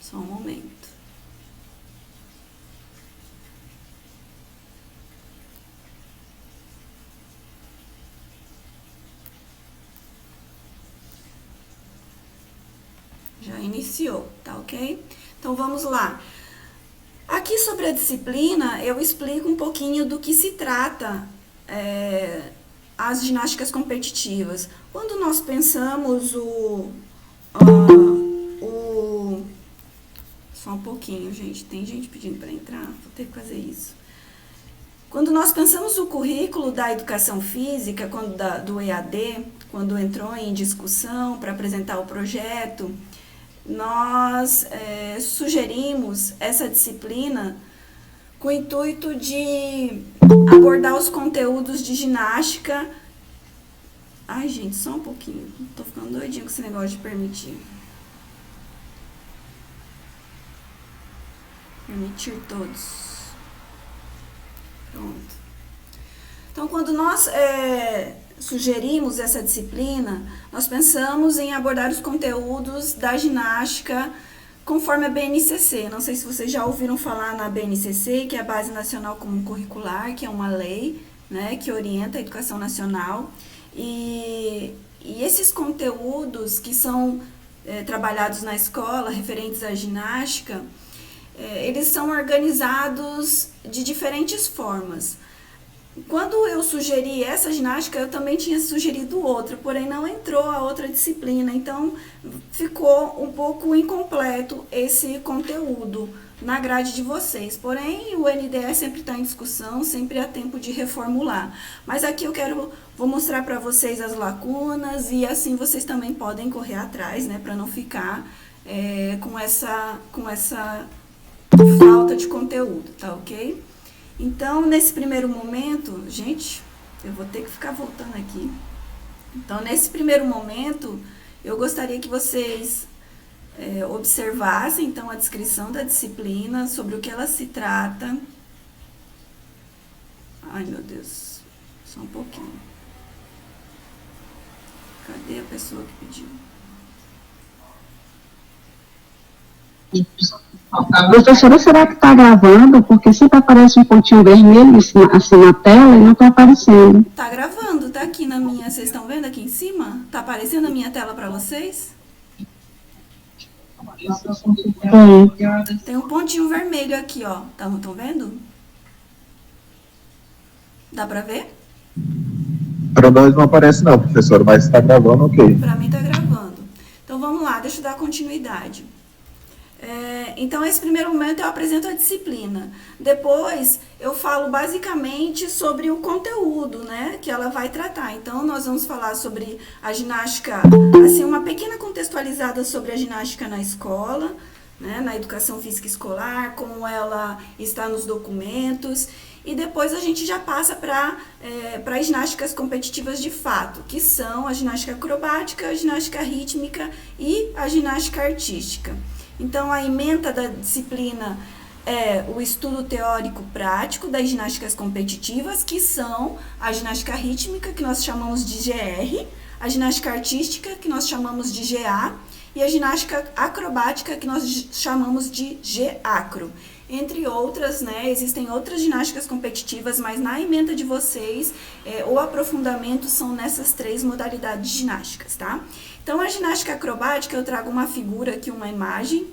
Só um momento. Já iniciou, tá ok? Então vamos lá. Aqui sobre a disciplina, eu explico um pouquinho do que se trata as ginásticas competitivas. Quando nós pensamos só um pouquinho, gente, tem gente pedindo para entrar, vou ter que fazer isso. Quando nós pensamos o currículo da educação física, do EAD, quando entrou em discussão para apresentar o projeto, nós sugerimos essa disciplina com o intuito de abordar os conteúdos de ginástica. Ai, gente, só um pouquinho. Tô ficando doidinho com esse negócio de permitir. Permitir todos. Pronto. Então, quando nós sugerimos essa disciplina, nós pensamos em abordar os conteúdos da ginástica conforme a BNCC. Não sei se vocês já ouviram falar na BNCC, que é a Base Nacional Comum Curricular, que é uma lei, né, que orienta a educação nacional. E esses conteúdos que são trabalhados na escola, referentes à ginástica, eles são organizados de diferentes formas. Quando eu sugeri essa ginástica, eu também tinha sugerido outra, porém não entrou a outra disciplina, então ficou um pouco incompleto esse conteúdo na grade de vocês. Porém, o NDE sempre está em discussão, sempre há tempo de reformular. Mas aqui vou mostrar para vocês as lacunas e assim vocês também podem correr atrás, né, para não ficar com essa falta de conteúdo, tá ok? Então, nesse primeiro momento, gente, eu vou ter que ficar voltando aqui. Então, nesse primeiro momento, eu gostaria que vocês observassem, então, a descrição da disciplina, sobre o que ela se trata. Ai, meu Deus, só um pouquinho. Cadê a pessoa que pediu? Professora, será que está gravando? Porque sempre aparece um pontinho vermelho assim na tela e não está aparecendo. Está gravando, tá aqui na minha. Vocês estão vendo aqui em cima? Está aparecendo a minha tela para vocês? Tem um pontinho vermelho aqui, ó. Estão vendo? Dá para ver? Para nós não aparece não, professor, mas está gravando, ok. Para mim está gravando. Então vamos lá, deixa eu dar continuidade. Então, esse primeiro momento eu apresento a disciplina. Depois, eu falo basicamente sobre o conteúdo, né, que ela vai tratar. Então, nós vamos falar sobre a ginástica, assim, uma pequena contextualizada sobre a ginástica na escola, né, na educação física escolar, como ela está nos documentos. E depois a gente já passa para as ginásticas competitivas de fato, que são a ginástica acrobática, a ginástica rítmica e a ginástica artística. Então, a ementa da disciplina é o estudo teórico prático das ginásticas competitivas, que são a ginástica rítmica, que nós chamamos de GR, a ginástica artística, que nós chamamos de GA, e a ginástica acrobática, que nós chamamos de GACRO. Entre outras, né, existem outras ginásticas competitivas, mas na ementa de vocês, o aprofundamento são nessas 3 modalidades ginásticas, tá? Então, a ginástica acrobática, eu trago uma figura aqui, uma imagem,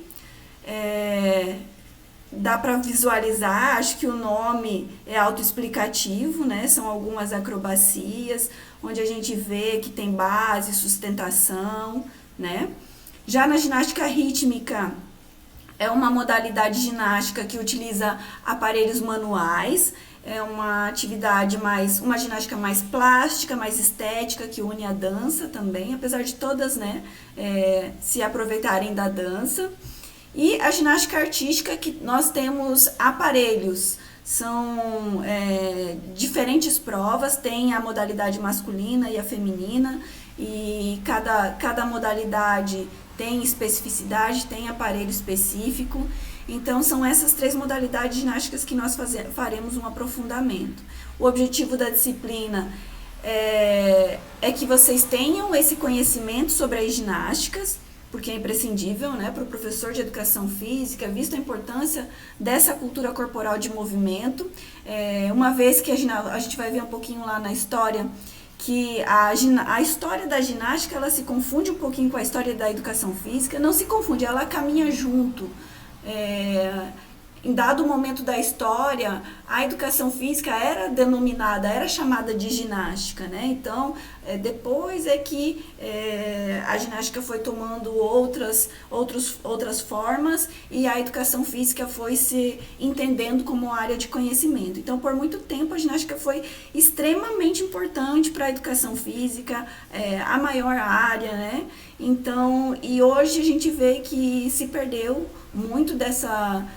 dá para visualizar, acho que o nome é autoexplicativo, né? São algumas acrobacias, onde a gente vê que tem base, sustentação, né? Já na ginástica rítmica, é uma modalidade ginástica que utiliza aparelhos manuais, é uma atividade uma ginástica mais plástica, mais estética, que une a dança também, apesar de todas, né, se aproveitarem da dança. E a ginástica artística, que nós temos aparelhos, são diferentes provas, tem a modalidade masculina e a feminina, e cada modalidade tem especificidade, tem aparelho específico. Então, são essas 3 modalidades ginásticas que nós faremos um aprofundamento. O objetivo da disciplina é que vocês tenham esse conhecimento sobre as ginásticas, porque é imprescindível, né, para o professor de educação física, visto a importância dessa cultura corporal de movimento, uma vez que a gente vai ver um pouquinho lá na história, que a história da ginástica, ela se confunde um pouquinho com a história da educação física, não se confunde, ela caminha junto. Em dado momento da história, a educação física era chamada de ginástica, né? Então, depois é que a ginástica foi tomando outras formas e a educação física foi se entendendo como área de conhecimento. Então, por muito tempo, a ginástica foi extremamente importante para a educação física, a maior área, né? Então, e hoje a gente vê que se perdeu muito dessa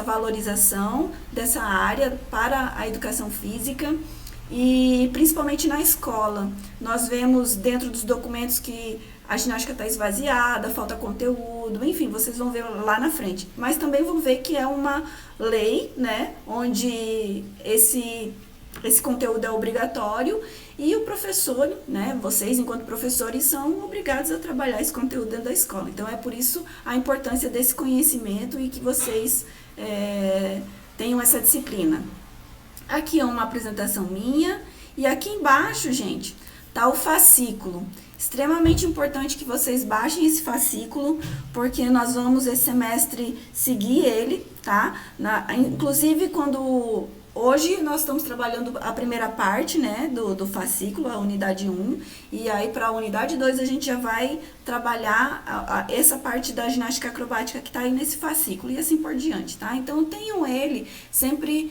valorização dessa área para a educação física e principalmente na escola. Nós vemos dentro dos documentos que a ginástica está esvaziada, falta conteúdo, enfim, vocês vão ver lá na frente. Mas também vão ver que é uma lei, né, onde esse conteúdo é obrigatório e o professor, né, vocês enquanto professores são obrigados a trabalhar esse conteúdo dentro da escola. Então é por isso a importância desse conhecimento e que vocês tenham essa disciplina. Aqui é uma apresentação minha e aqui embaixo, gente, tá o fascículo. Extremamente importante que vocês baixem esse fascículo, porque nós vamos esse semestre seguir ele, tá? Inclusive hoje nós estamos trabalhando a primeira parte, né, do fascículo, a unidade 1, e aí para a unidade 2 a gente já vai trabalhar essa parte da ginástica acrobática que está aí nesse fascículo e assim por diante, tá? Então tenham ele, sempre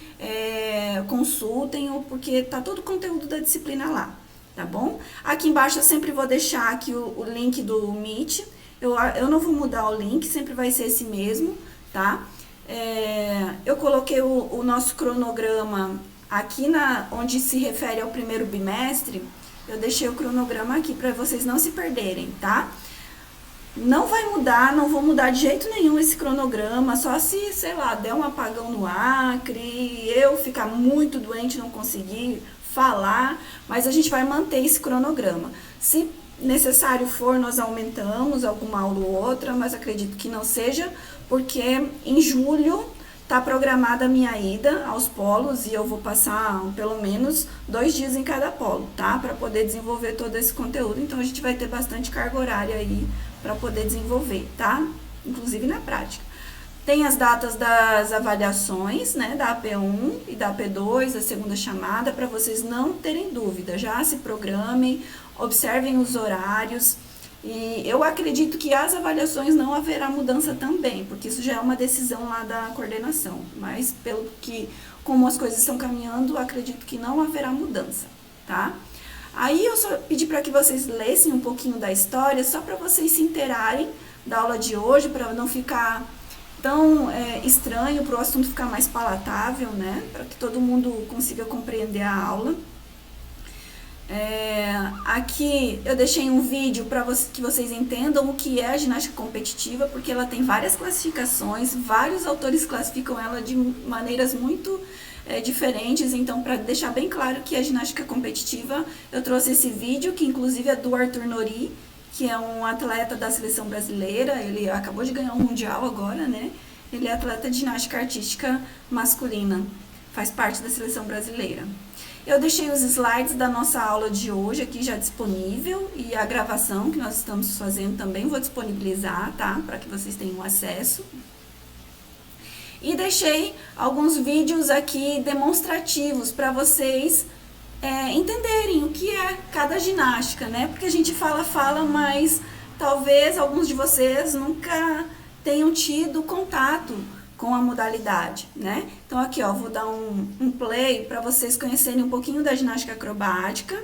consultem-o, porque tá todo o conteúdo da disciplina lá, tá bom? Aqui embaixo eu sempre vou deixar aqui o link do Meet, eu não vou mudar o link, sempre vai ser esse mesmo, tá? Eu coloquei o nosso cronograma aqui onde se refere ao primeiro bimestre, eu deixei o cronograma aqui para vocês não se perderem, tá? Não vai mudar, não vou mudar de jeito nenhum esse cronograma, só se, sei lá, der um apagão no Acre, eu ficar muito doente, não conseguir falar, mas a gente vai manter esse cronograma. Se necessário for, nós aumentamos alguma aula ou outra, mas acredito que não seja, porque em julho está programada a minha ida aos polos e eu vou passar pelo menos 2 dias em cada polo, tá? Para poder desenvolver todo esse conteúdo. Então, a gente vai ter bastante carga horária aí para poder desenvolver, tá? Inclusive na prática. Tem as datas das avaliações, né? Da AP1 e da AP2, a segunda chamada, para vocês não terem dúvida. Já se programem, observem os horários. E eu acredito que as avaliações não haverá mudança também, porque isso já é uma decisão lá da coordenação. Mas, como as coisas estão caminhando, acredito que não haverá mudança, tá? Aí eu só pedi para que vocês lessem um pouquinho da história, só para vocês se inteirarem da aula de hoje, para não ficar tão estranho, para o assunto ficar mais palatável, né? Para que todo mundo consiga compreender a aula. Aqui eu deixei um vídeo para que vocês entendam o que é a ginástica competitiva, porque ela tem várias classificações, vários autores classificam ela de maneiras muito diferentes. Então, para deixar bem claro que a ginástica competitiva, eu trouxe esse vídeo, que inclusive é do Arthur Nori, que é um atleta da seleção brasileira, ele acabou de ganhar um mundial agora, né? Ele é atleta de ginástica artística masculina, faz parte da seleção brasileira. Eu deixei os slides da nossa aula de hoje aqui já disponível e a gravação que nós estamos fazendo também vou disponibilizar, tá? Para que vocês tenham acesso. E deixei alguns vídeos aqui demonstrativos para vocês entenderem o que é cada ginástica, né? Porque a gente fala, mas talvez alguns de vocês nunca tenham tido contato com a modalidade, né? Então aqui, ó, vou dar um play para vocês conhecerem um pouquinho da ginástica acrobática.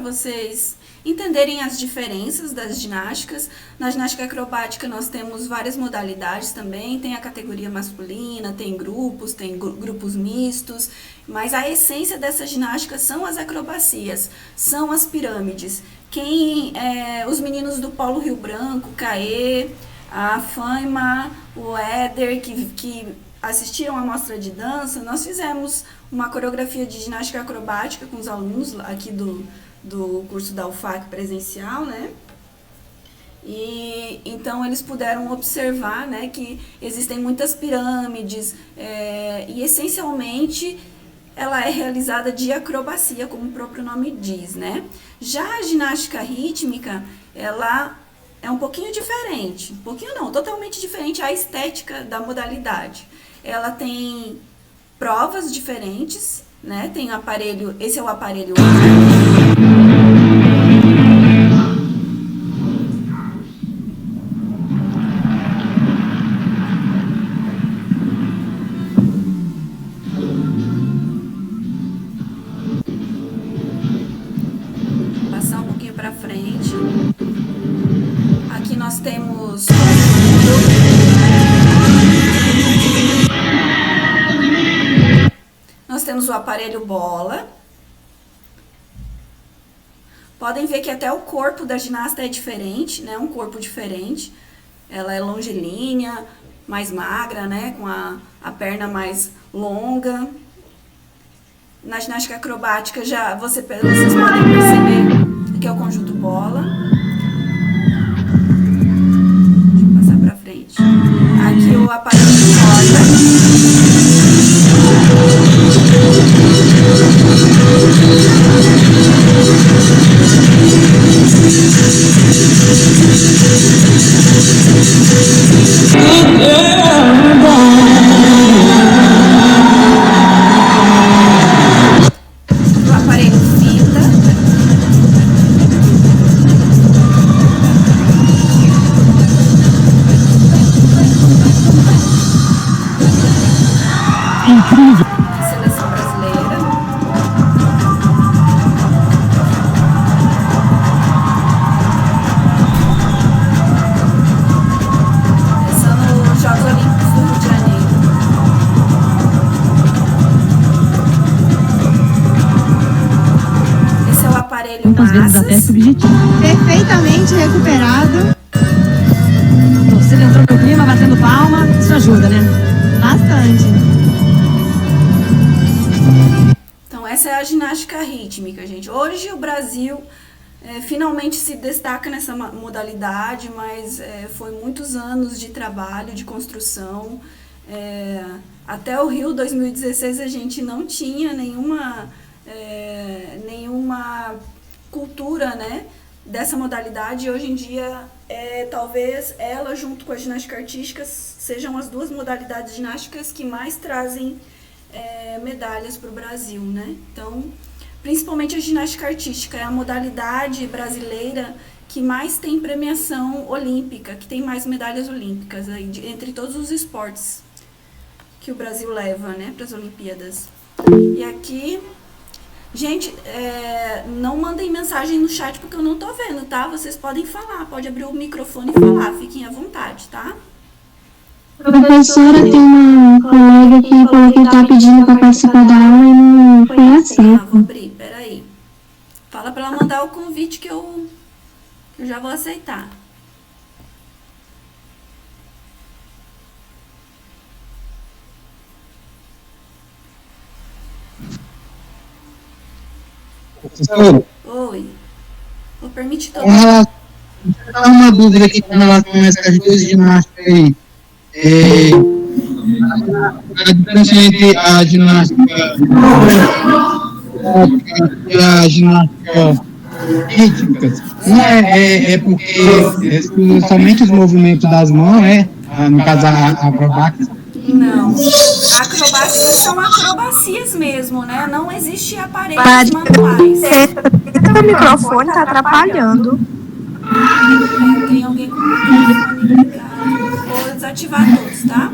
vocês entenderem as diferenças das ginásticas. Na ginástica acrobática nós temos várias modalidades também, tem a categoria masculina, tem grupos mistos, mas a essência dessa ginástica são as acrobacias, são as pirâmides. Os meninos do Polo Rio Branco, Caê, a Faima, o Éder, que assistiram a mostra de dança, nós fizemos uma coreografia de ginástica acrobática com os alunos aqui do curso da UFAC presencial, né? E então eles puderam observar, né, que existem muitas pirâmides e essencialmente ela é realizada de acrobacia, como o próprio nome diz, né? Já a ginástica rítmica, ela é um pouquinho diferente, um pouquinho não, totalmente diferente a estética da modalidade. Ela tem provas diferentes, né? Tem aparelho, esse é o aparelho. Passar um pouquinho para frente. Aqui nós temos o aparelho bola. Podem ver que até o corpo da ginasta é diferente, né? Um corpo diferente. Ela é longilínea, mais magra, né? Com a perna mais longa. Na ginástica acrobática vocês podem perceber que é o conjunto bola. Deixa eu passar pra frente. Aqui o aparelho de corda. O aparelho fita. Incrível. Seleção brasileira. Essa nos Jogos Olímpicos do Rio de Janeiro. Esse é o aparelho Muitas vezes até esse massas. objetivo. Perfeitamente recuperado. A torcida entrou no clima, batendo palma. Isso ajuda, né? Bastante. Então, essa é a ginástica rítmica, gente. Hoje o Brasil finalmente se destaca nessa modalidade, mas foi muitos anos de trabalho, de construção. Até o Rio 2016 a gente não tinha nenhuma cultura, né, dessa modalidade. E hoje em dia, talvez ela, junto com a ginástica artística, sejam as duas modalidades ginásticas que mais trazem medalhas para o Brasil, né? Então, principalmente a ginástica artística é a modalidade brasileira que mais tem premiação olímpica, que tem mais medalhas olímpicas aí, entre todos os esportes que o Brasil leva, né, para as Olimpíadas. E aqui, gente, não mandem mensagem no chat porque eu não tô vendo, tá? Vocês podem falar, pode abrir o microfone e falar, fiquem à vontade, tá? Professora, tem uma colega que falou que está pedindo para participar da aula e não foi Ah, aceito. vou abrir, peraí. Fala pra ela mandar o convite que eu já vou aceitar. Professor, Oi. Vou permitir todo com relação, uma dúvida aqui com relação a essas duas ginásticas aí. A diferença entre a ginástica e a ginástica rítmica não é porque somente os movimentos das mãos, né? No caso, a acrobática. Não. Acrobacias são acrobacias mesmo, né? Não existe aparelhos manuais. O microfone tá atrapalhando. Tem alguém com o microfone ligado. Vou desativar todos, tá?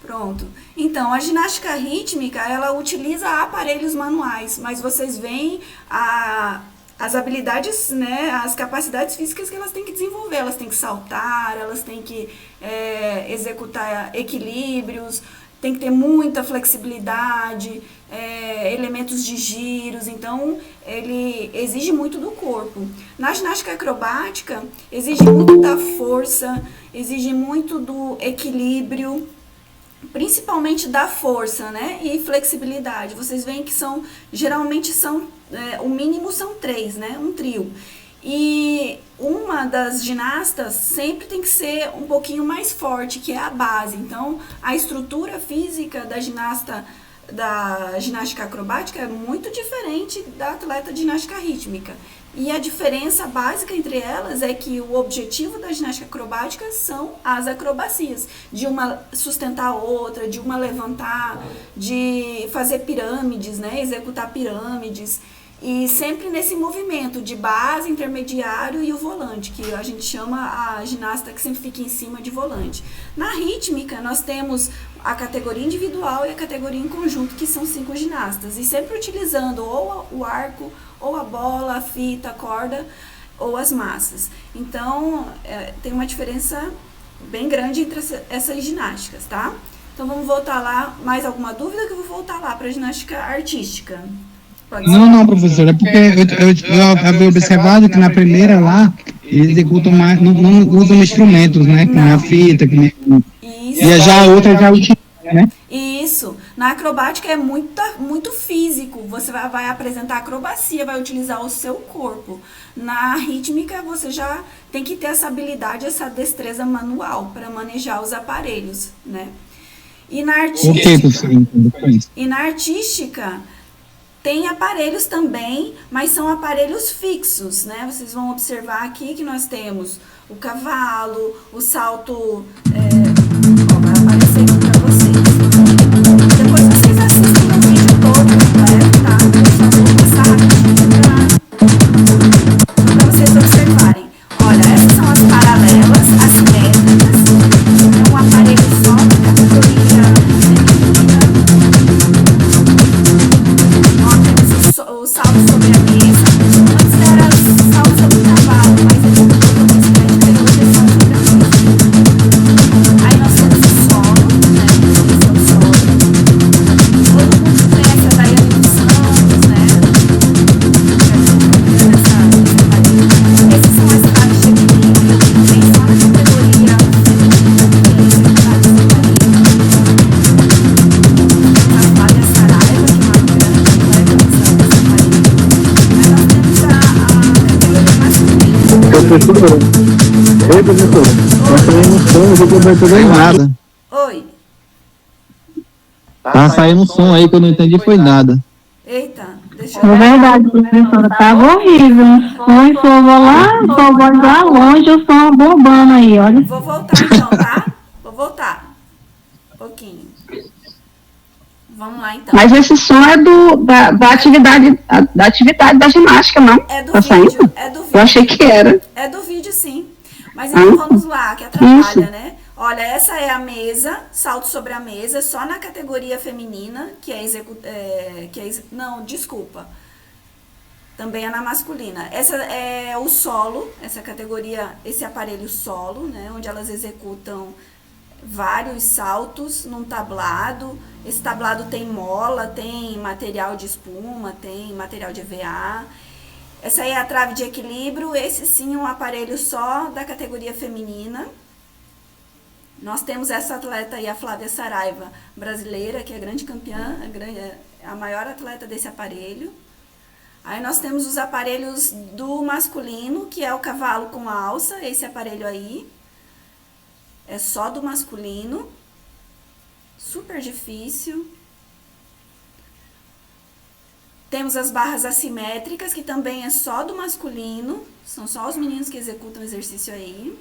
Pronto. Então, Então, a ginástica rítmica, ela utiliza aparelhos manuais, mas vocês veem as habilidades, né, as capacidades físicas que elas têm que desenvolver. Elas têm que saltar, elas têm que executar equilíbrios, tem que ter muita flexibilidade, elementos de giros, então ele exige muito do corpo. Na ginástica acrobática, exige muito da força, exige muito do equilíbrio, principalmente da força, né, e flexibilidade. Vocês veem que geralmente o mínimo são 3, né, um trio. E uma das ginastas sempre tem que ser um pouquinho mais forte, que é a base. Então, a estrutura física da ginástica acrobática é muito diferente da atleta de ginástica rítmica. E a diferença básica entre elas é que o objetivo da ginástica acrobática são as acrobacias, de uma sustentar a outra, de uma levantar, de fazer pirâmides, né, executar pirâmides. E sempre nesse movimento de base, intermediário e o volante, que a gente chama a ginasta que sempre fica em cima de volante. Na rítmica, nós temos a categoria individual e a categoria em conjunto, que são 5 ginastas. E sempre utilizando ou o arco, ou a bola, a fita, a corda, ou as massas. Então, tem uma diferença bem grande entre essas ginásticas, tá? Então, vamos voltar lá. Mais alguma dúvida que eu vou voltar lá para a ginástica artística? Não, professora, é porque eu havia observado que na primeira lá, eles executam mais, não usam instrumentos, né? Que nem a fita, que nem... Isso. E já a outra já utiliza, né? Isso. Na acrobática é muito físico. Você vai apresentar acrobacia, vai utilizar o seu corpo. Na rítmica, você já tem que ter essa habilidade, essa destreza manual para manejar os aparelhos, né? E na artística, tem aparelhos também, mas são aparelhos fixos, né? Vocês vão observar aqui que nós temos o cavalo, o salto... vai aparecer aqui para vocês. Depois vocês assistem o vídeo todo completo, tá? Eu só vou passar rapidinho para vocês observarem. Olha, essas são as paralelas, assimétricas. É um aparelho só da categoria feminina. O salto sobre a mesa. Antes era salto sobre o cavalo, mas ele mudou para hoje é salto sobre a mesa. Aí nós temos o solo, né? Esse é o solo. Todo mundo conhece a Daiane dos Santos, né? Essas são as partes de equilíbrio, também só na categoria feminina. A Flávia Saraiva, que é uma grande atleta do Santos. Professora, oi, professora, nós saímos som, eu não tô entendendo nada. Oi. Tá saindo som aí que eu não entendi foi nada. Eita, deixa eu É ver. verdade, professora, tava horrível. O som lá, só voz lá longe, o som bombando aí, olha. Vou voltar então, tá? Vou voltar. Um pouquinho. Vamos lá então. Mas esse som é da atividade da ginástica, não? É do Tá vídeo, saindo? é do vídeo. Eu achei que era. É do vídeo, sim. Mas então vamos lá, que atrapalha, né? Olha, essa é a mesa, salto sobre a mesa, só na categoria feminina, não, desculpa. Também é na masculina. Essa é o solo, essa categoria, esse aparelho solo, né? Onde elas executam vários saltos num tablado. Esse tablado tem mola, tem material de espuma, tem material de EVA. Essa aí é a trave de equilíbrio. Esse sim é um aparelho só da categoria feminina. Nós temos essa atleta aí, a Flávia Saraiva, brasileira, que é grande campeã, a maior atleta desse aparelho. Aí nós temos os aparelhos do masculino, que é o cavalo com alça, esse aparelho aí. É só do masculino. Super difícil. Temos as barras assimétricas, que também é só do masculino. São só os meninos que executam o exercício aí.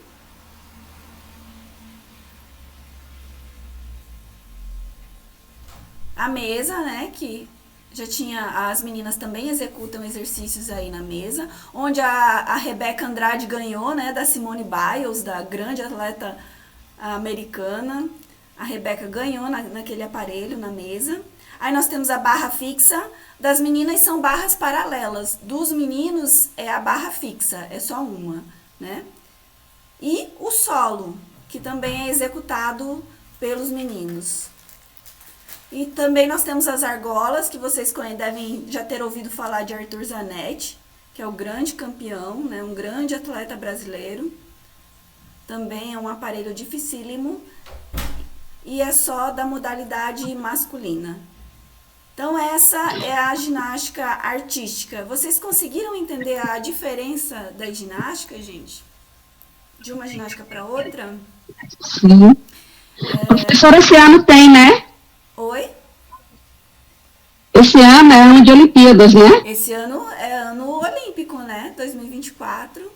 A mesa, né, que já tinha, as meninas também executam exercícios aí na mesa, onde a Rebeca Andrade ganhou, né, da Simone Biles, da grande atleta americana. A Rebeca ganhou naquele aparelho, na mesa. Aí nós temos a barra fixa. Das meninas são barras paralelas. Dos meninos é a barra fixa, é só uma, né? E o solo, que também é executado pelos meninos. E também nós temos as argolas, que vocês devem já ter ouvido falar de Arthur Zanetti, que é o grande campeão, né? Um grande atleta brasileiro. Também é um aparelho dificílimo e é só da modalidade masculina. Então, essa é a ginástica artística. Vocês conseguiram entender a diferença da ginástica, gente? De uma ginástica para outra? Sim. Professora, esse ano tem, né? Oi? Esse ano é ano de Olimpíadas, né? Esse ano é ano olímpico, né? 2024.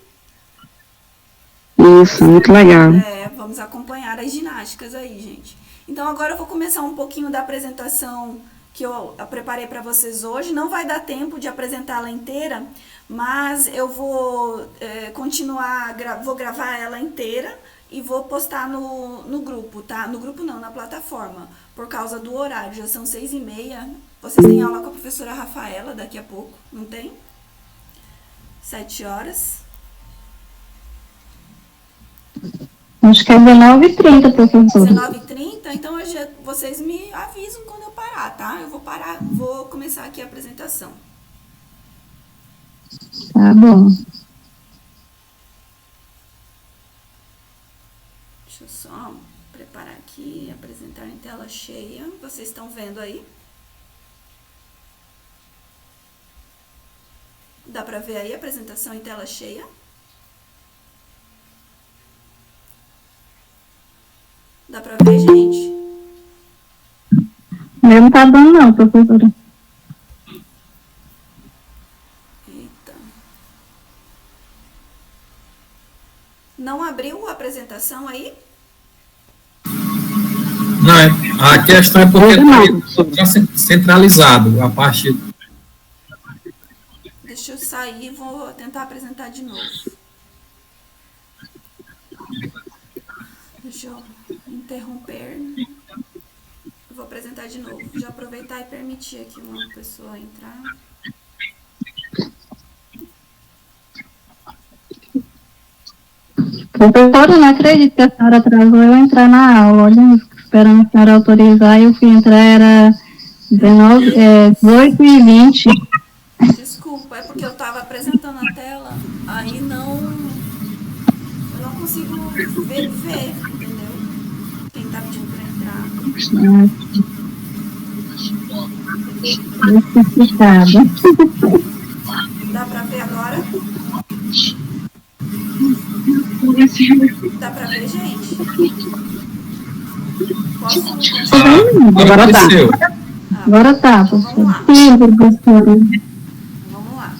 Isso, muito legal. Vamos acompanhar as ginásticas aí, gente. Então, agora eu vou começar um pouquinho da apresentação que eu preparei para vocês hoje. Não vai dar tempo de apresentá-la inteira, mas eu vou continuar, vou gravar ela inteira e vou postar no grupo, tá? No grupo não, na plataforma, por causa do horário. Já são 6h30. Vocês têm aula com a professora Rafaela daqui a pouco, não tem? 7 horas. Acho que é 19h30, professora. 19h30, então vocês me avisam quando eu parar, tá? Eu vou parar, vou começar aqui a apresentação. Tá bom. Deixa eu só preparar aqui, apresentar em tela cheia. Vocês estão vendo aí? Dá pra ver aí a apresentação em tela cheia? Dá pra ver, gente? Meu não tá dando não, professora. Eita. Não abriu a apresentação aí? Não, a questão é porque está centralizado a parte. Deixa eu sair e vou tentar apresentar de novo. Deixa eu interromper. Eu vou apresentar de novo. Já aproveitar e permitir aqui uma pessoa entrar. Professora, eu não acredito que a senhora atrasou eu entrar na aula. Olha, esperando a senhora autorizar, eu fui entrar, era 18h20. Desculpa, é porque eu estava apresentando a tela, aí eu não consigo ver, entendeu? Quem tá pedindo para entrar. Dá para ver agora? Dá para ver, gente? Posso continuar? Agora tá. Agora tá, professora. Sim, professora. Vamos lá.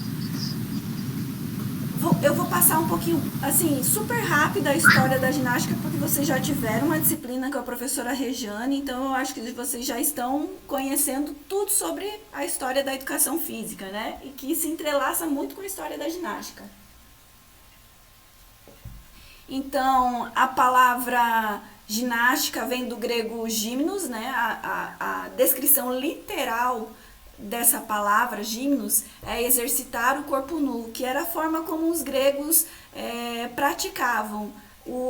Eu vou passar um pouquinho, assim, super rápido a história da ginástica, porque vocês já tiveram uma disciplina com a professora Rejane, então eu acho que vocês já estão conhecendo tudo sobre a história da educação física, né? E que se entrelaça muito com a história da ginástica. Então, a palavra ginástica vem do grego gimnos, né? A descrição literal dessa palavra, gimnos, é exercitar o corpo nu, que era a forma como os gregos praticavam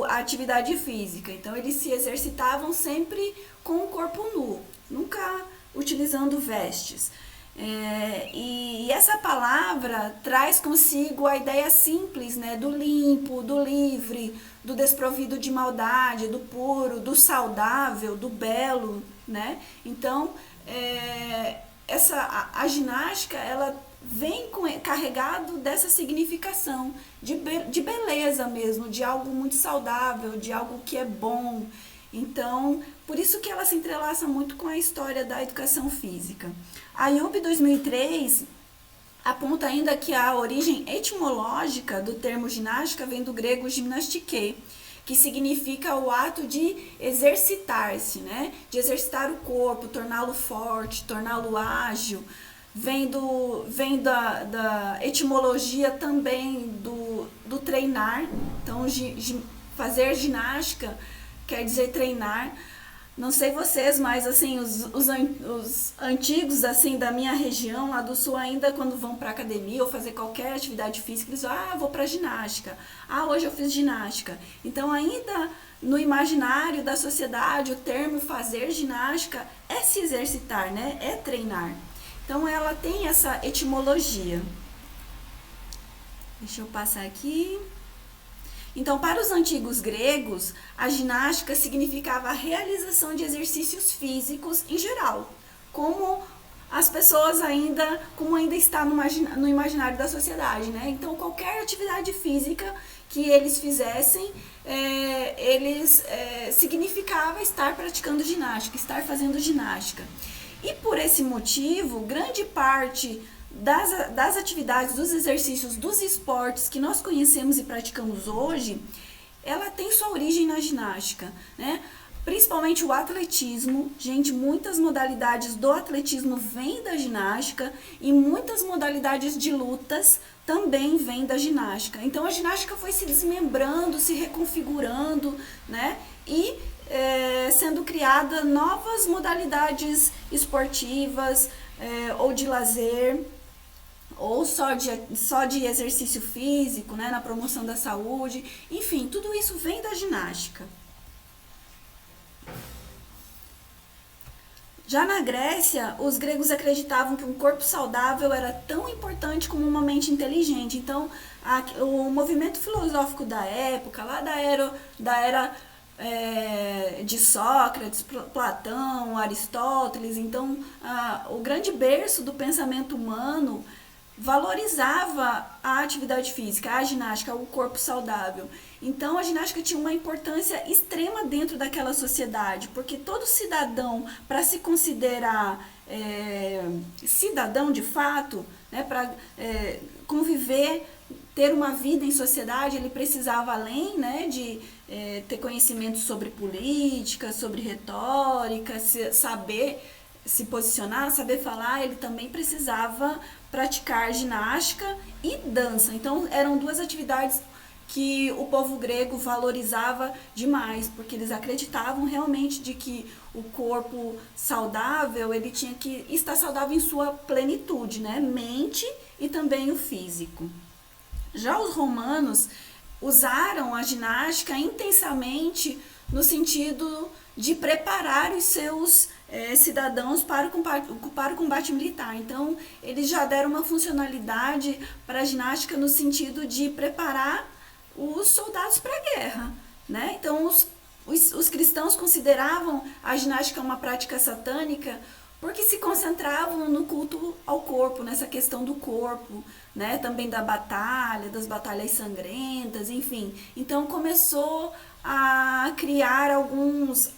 a atividade física. Então, eles se exercitavam sempre com o corpo nu, nunca utilizando vestes. E essa palavra traz consigo a ideia simples, né, do limpo, do livre, do desprovido de maldade, do puro, do saudável, do belo, né? Então, a ginástica, ela vem carregado dessa significação de beleza mesmo, de algo muito saudável, de algo que é bom. Então, por isso que ela se entrelaça muito com a história da educação física. A IUB 2003 aponta ainda que a origem etimológica do termo ginástica vem do grego gymnastike, que significa o ato de exercitar-se, né? De exercitar o corpo, torná-lo forte, torná-lo ágil. Vem da etimologia também do treinar. Então, fazer ginástica quer dizer treinar. Não sei vocês, mas assim, os antigos assim da minha região, lá do sul, ainda quando vão para academia ou fazer qualquer atividade física, eles falam, eu vou para ginástica. Hoje eu fiz ginástica. Então, ainda no imaginário da sociedade, o termo fazer ginástica é se exercitar, né? É treinar. Então, ela tem essa etimologia. Deixa eu passar aqui. Então, para os antigos gregos, a ginástica significava a realização de exercícios físicos em geral, como as pessoas como ainda está no imaginário da sociedade, né? Então, qualquer atividade física que eles fizessem, significava estar praticando ginástica, estar fazendo ginástica. E por esse motivo, grande parte das atividades, dos exercícios, dos esportes que nós conhecemos e praticamos hoje, ela tem sua origem na ginástica, né? Principalmente o atletismo. Gente, muitas modalidades do atletismo vêm da ginástica e muitas modalidades de lutas também vêm da ginástica. Então, a ginástica foi se desmembrando, se reconfigurando, né? E sendo criada novas modalidades esportivas ou de lazer, ou só de exercício físico, né, na promoção da saúde. Enfim, tudo isso vem da ginástica. Já na Grécia, os gregos acreditavam que um corpo saudável era tão importante como uma mente inteligente. Então, o movimento filosófico da época, lá da era de Sócrates, Platão, Aristóteles, então, o grande berço do pensamento humano valorizava a atividade física, a ginástica, o corpo saudável. Então, a ginástica tinha uma importância extrema dentro daquela sociedade, porque todo cidadão, para se considerar cidadão de fato, né, para conviver, ter uma vida em sociedade, ele precisava, além, né, de ter conhecimento sobre política, sobre retórica, saber se posicionar, saber falar, ele também precisava praticar ginástica e dança. Então, eram duas atividades que o povo grego valorizava demais, porque eles acreditavam realmente de que o corpo saudável, ele tinha que estar saudável em sua plenitude, né? Mente e também o físico. Já os romanos usaram a ginástica intensamente no sentido de preparar os seus cidadãos para o combate militar. Então, eles já deram uma funcionalidade para a ginástica no sentido de preparar os soldados para a guerra, né? Então, os cristãos consideravam a ginástica uma prática satânica porque se concentravam no culto ao corpo, nessa questão do corpo, né? Também das batalhas sangrentas, enfim. Então, começou a criar alguns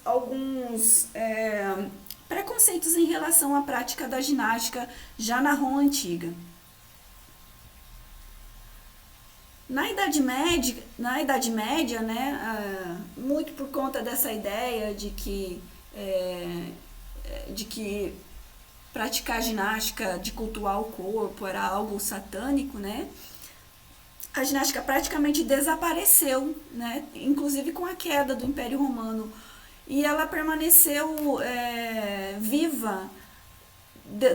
preconceitos em relação à prática da ginástica já na Roma Antiga. Na Idade Média, né, muito por conta dessa ideia de que praticar ginástica, de cultuar o corpo, era algo satânico, né? A ginástica praticamente desapareceu, né? Inclusive com a queda do Império Romano. E ela permaneceu viva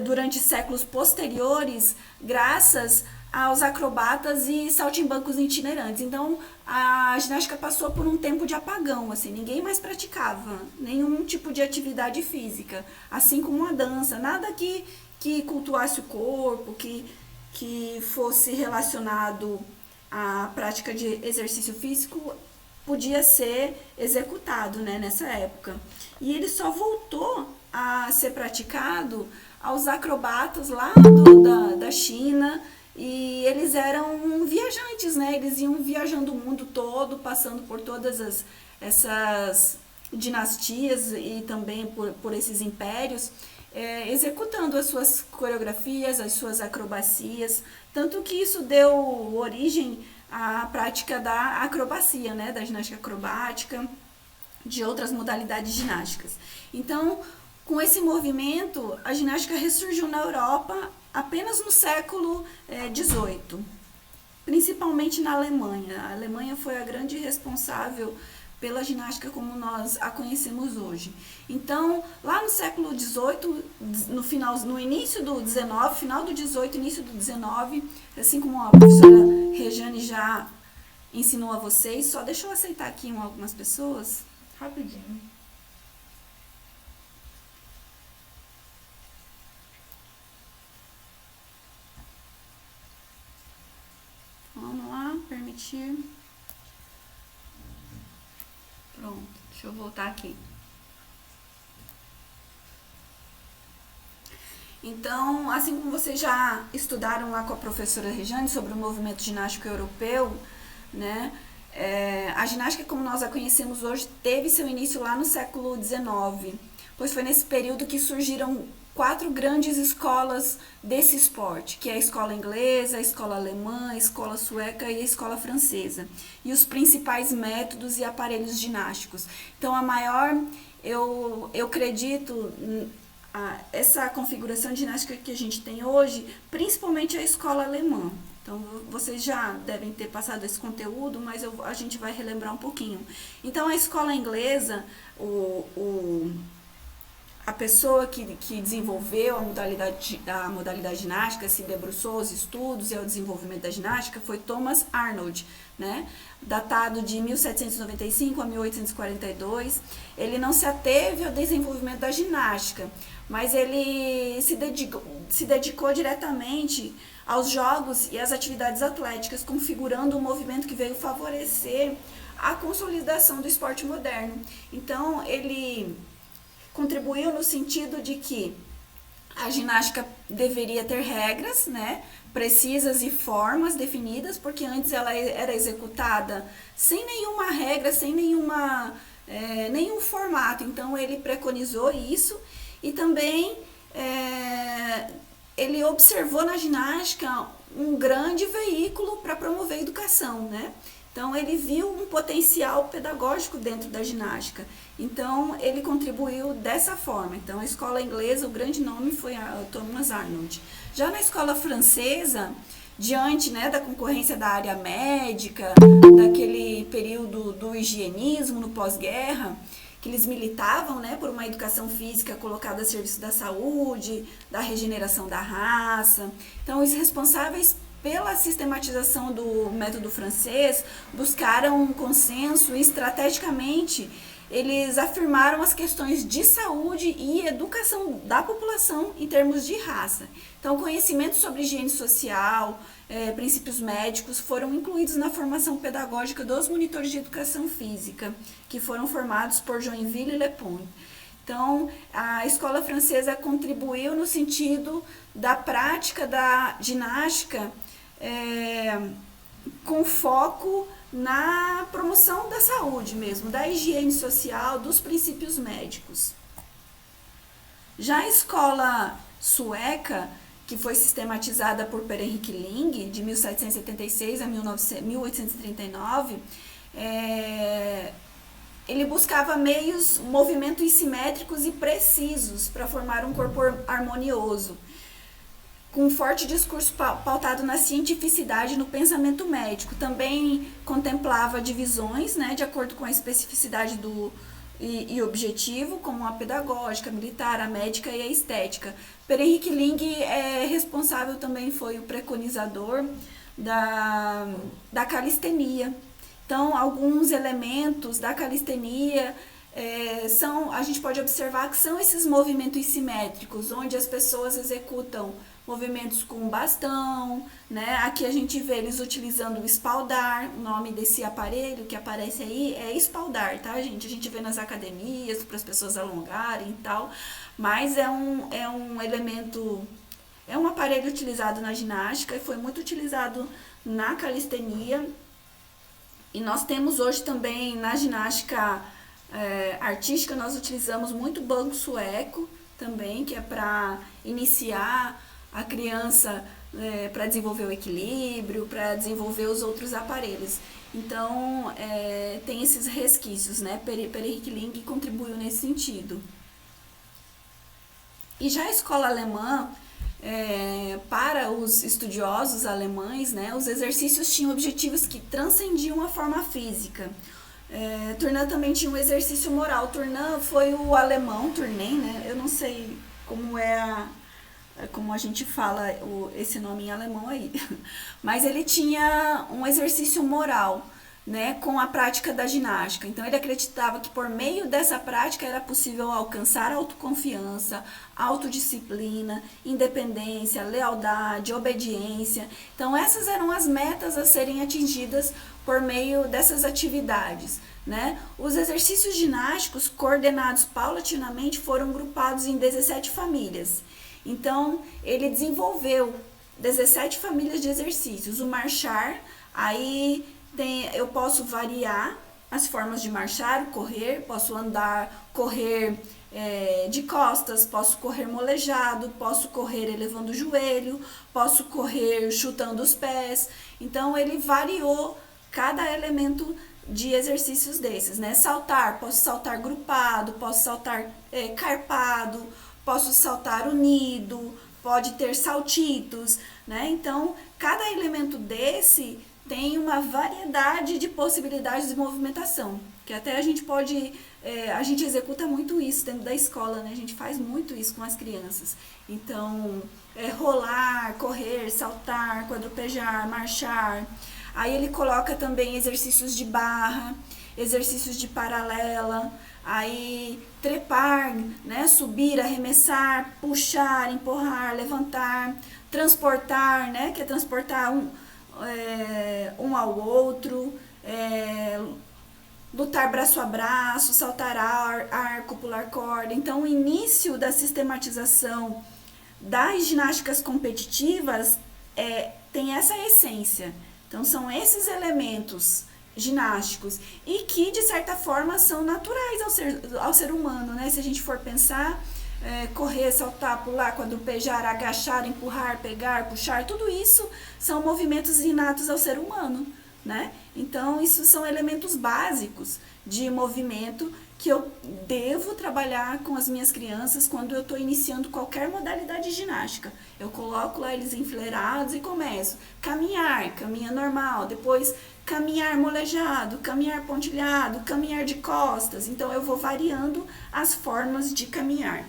durante séculos posteriores, graças aos acrobatas e saltimbancos itinerantes. Então, a ginástica passou por um tempo de apagão, assim, ninguém mais praticava nenhum tipo de atividade física, assim como a dança, nada que cultuasse o corpo, que fosse relacionado à prática de exercício físico, podia ser executado, né, nessa época. E ele só voltou a ser praticado aos acrobatas lá da China. E eles eram viajantes, né? Eles iam viajando o mundo todo, passando por todas essas dinastias e também por esses impérios, executando as suas coreografias, as suas acrobacias. Tanto que isso deu origem à prática da acrobacia, né? Da ginástica acrobática, de outras modalidades ginásticas. Então, com esse movimento, a ginástica ressurgiu na Europa apenas no século XVIII, principalmente na Alemanha. A Alemanha foi a grande responsável pela ginástica como nós a conhecemos hoje. Então, lá no século XVIII, no início do XIX, final do XVIII, início do XIX, assim como a professora Rejane já ensinou a vocês, só deixa eu aceitar aqui algumas pessoas, rapidinho. Vamos lá, permitir. Pronto, deixa eu voltar aqui. Então, assim como vocês já estudaram lá com a professora Rejane sobre o movimento ginástico europeu, né? A ginástica como nós a conhecemos hoje teve seu início lá no século XIX, pois foi nesse período que surgiram 4 grandes escolas desse esporte, que é a escola inglesa, a escola alemã, a escola sueca e a escola francesa, e os principais métodos e aparelhos ginásticos. Então, a maior, eu acredito, essa configuração de ginástica que a gente tem hoje, principalmente a escola alemã. Então, vocês já devem ter passado esse conteúdo, mas a gente vai relembrar um pouquinho. Então, a escola inglesa, a pessoa que desenvolveu a modalidade ginástica, se debruçou aos estudos e ao desenvolvimento da ginástica, foi Thomas Arnold, né? Datado de 1795 a 1842. Ele não se ateve ao desenvolvimento da ginástica, mas ele se dedicou diretamente aos jogos e às atividades atléticas, configurando um movimento que veio favorecer a consolidação do esporte moderno. Então, ele contribuiu no sentido de que a ginástica deveria ter regras, né, precisas e formas definidas, porque antes ela era executada sem nenhuma regra, sem nenhum formato. Então, ele preconizou isso e também ele observou na ginástica um grande veículo para promover a educação, né? Então, ele viu um potencial pedagógico dentro da ginástica. Então, ele contribuiu dessa forma. Então, a escola inglesa, o grande nome foi a Thomas Arnold. Já na escola francesa, diante, né, da concorrência da área médica, daquele período do higienismo no pós-guerra, que eles militavam, né, por uma educação física colocada a serviço da saúde, da regeneração da raça. Então, os responsáveis pela sistematização do método francês buscaram um consenso e, estrategicamente, eles afirmaram as questões de saúde e educação da população em termos de raça. Então, conhecimentos sobre higiene social, princípios médicos foram incluídos na formação pedagógica dos monitores de educação física, que foram formados por Joinville e Le Pont. Então, a escola francesa contribuiu no sentido da prática da ginástica com foco na promoção da saúde mesmo, da higiene social, dos princípios médicos. Já a escola sueca, que foi sistematizada por Per Henrik Ling, de 1776 a 1839, ele buscava movimentos simétricos e precisos para formar um corpo harmonioso, com um forte discurso pautado na cientificidade e no pensamento médico. Também contemplava divisões, né, de acordo com a especificidade e objetivo, como a pedagógica, a militar, a médica e a estética. Per Henrik Ling responsável também, foi o preconizador da calistenia. Então, alguns elementos da calistenia a gente pode observar que são esses movimentos simétricos, onde as pessoas executam movimentos com bastão, né? Aqui a gente vê eles utilizando o espaldar, o nome desse aparelho que aparece aí é espaldar, tá, gente? A gente vê nas academias para as pessoas alongarem e tal, mas é um elemento, é um aparelho utilizado na ginástica e foi muito utilizado na calistenia. E nós temos hoje também na ginástica artística, nós utilizamos muito banco sueco também, que é para iniciar a criança, para desenvolver o equilíbrio, para desenvolver os outros aparelhos. Então, tem esses resquícios, né? Per Henrik Ling contribuiu nesse sentido. E já a escola alemã, para os estudiosos alemães, né, os exercícios tinham objetivos que transcendiam a forma física. Turnã também tinha um exercício moral. Turnã foi o alemão, Turnen, né? Eu não sei como como a gente fala esse nome em alemão aí. Mas ele tinha um exercício moral, né, com a prática da ginástica. Então ele acreditava que por meio dessa prática era possível alcançar autoconfiança, autodisciplina, independência, lealdade, obediência. Então essas eram as metas a serem atingidas por meio dessas atividades, né? Os exercícios ginásticos coordenados paulatinamente foram grupados em 17 famílias. Então ele desenvolveu 17 famílias de exercícios. O marchar, aí eu posso variar as formas de marchar, correr, posso andar, correr de costas, posso correr molejado, posso correr elevando o joelho, posso correr chutando os pés. Então ele variou cada elemento de exercícios desses, né? Saltar, posso saltar grupado, posso saltar carpado, posso saltar unido, pode ter saltitos, né? Então cada elemento desse tem uma variedade de possibilidades de movimentação, que até a gente pode, a gente executa muito isso dentro da escola, né? A gente faz muito isso com as crianças. Então, rolar, correr, saltar, quadrupejar, marchar. Aí ele coloca também exercícios de barra, exercícios de paralela, aí trepar, né? Subir, arremessar, puxar, empurrar, levantar, transportar, né? Que é transportar um ao outro, lutar braço a braço, saltar arco, pular corda. Então, o início da sistematização das ginásticas competitivas tem essa essência. Então, são esses elementos ginásticos e que, de certa forma, são naturais ao ser humano, né? Se a gente for pensar, correr, saltar, pular, quadrupejar, agachar, empurrar, pegar, puxar, tudo isso são movimentos inatos ao ser humano, né? Então, isso são elementos básicos de movimento que eu devo trabalhar com as minhas crianças quando eu estou iniciando qualquer modalidade de ginástica. Eu coloco lá eles enfileirados e começo. Caminha normal, depois caminhar molejado, caminhar pontilhado, caminhar de costas. Então, eu vou variando as formas de caminhar.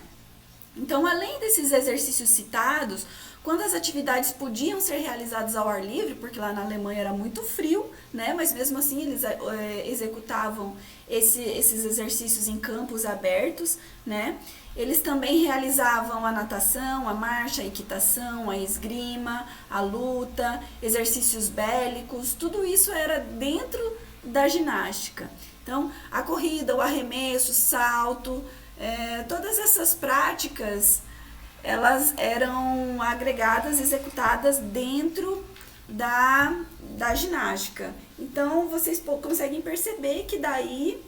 Então, além desses exercícios citados, quando as atividades podiam ser realizadas ao ar livre, porque lá na Alemanha era muito frio, né? Mas mesmo assim eles executavam esses exercícios em campos abertos, né? Eles também realizavam a natação, a marcha, a equitação, a esgrima, a luta, exercícios bélicos, tudo isso era dentro da ginástica. Então, a corrida, o arremesso, o salto, todas essas práticas, elas eram agregadas, executadas dentro da ginástica. Então, vocês conseguem perceber que daí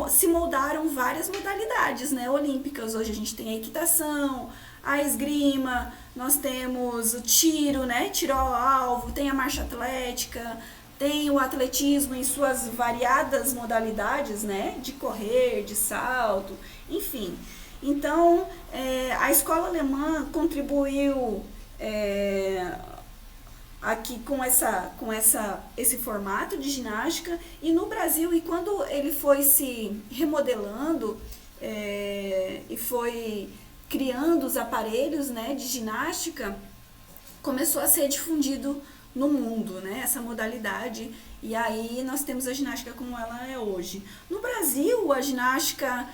se moldaram várias modalidades, né, olímpicas. Hoje a gente tem a equitação, a esgrima, nós temos o tiro, né, tiro ao alvo, tem a marcha atlética, tem o atletismo em suas variadas modalidades, né, de correr, de salto, enfim. Então, a escola alemã contribuiu aqui com esse formato de ginástica, e no Brasil, e quando ele foi se remodelando e foi criando os aparelhos, né, de ginástica, começou a ser difundido no mundo, né, essa modalidade, e aí nós temos a ginástica como ela é hoje. No Brasil, a ginástica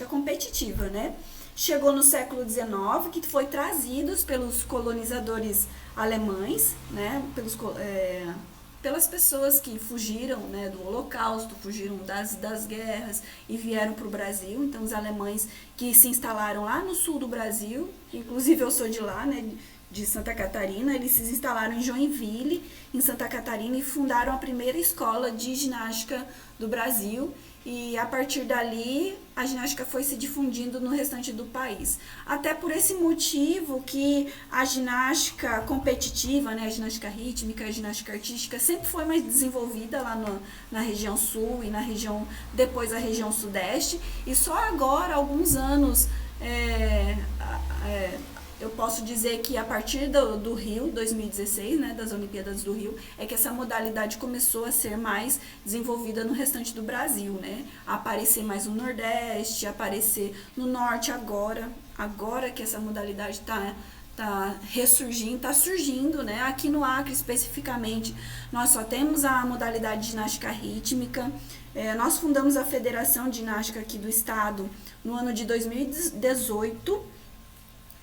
competitiva, né, chegou no século XIX, que foi trazidos pelos colonizadores alemães, né, pelas pessoas que fugiram, né, do Holocausto, fugiram das guerras e vieram para o Brasil. Então, os alemães que se instalaram lá no sul do Brasil, inclusive eu sou de lá, né, de Santa Catarina, eles se instalaram em Joinville, em Santa Catarina, e fundaram a primeira escola de ginástica do Brasil. E a partir dali, a ginástica foi se difundindo no restante do país. Até por esse motivo que a ginástica competitiva, né, a ginástica rítmica, a ginástica artística, sempre foi mais desenvolvida lá na região sul e depois a região sudeste. E só agora, há alguns anos, eu posso dizer que a partir do Rio, 2016, né, das Olimpíadas do Rio, é que essa modalidade começou a ser mais desenvolvida no restante do Brasil, né? A aparecer mais no Nordeste, aparecer no Norte agora que essa modalidade tá ressurgindo, tá surgindo, né? Aqui no Acre, especificamente, nós só temos a modalidade de ginástica rítmica. Nós fundamos a Federação de Ginástica aqui do estado no ano de 2018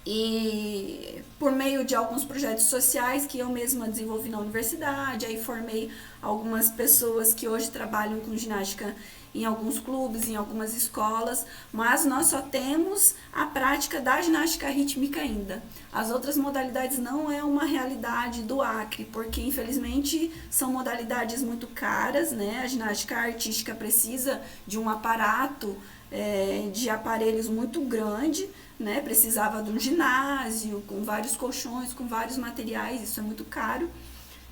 e por meio de alguns projetos sociais que eu mesma desenvolvi na universidade, aí formei algumas pessoas que hoje trabalham com ginástica em alguns clubes, em algumas escolas, mas nós só temos a prática da ginástica rítmica ainda. As outras modalidades não é uma realidade do Acre, porque infelizmente são modalidades muito caras, né? A ginástica artística precisa de um aparato, de aparelhos muito grande, né? Precisava de um ginásio, com vários colchões, com vários materiais, isso é muito caro.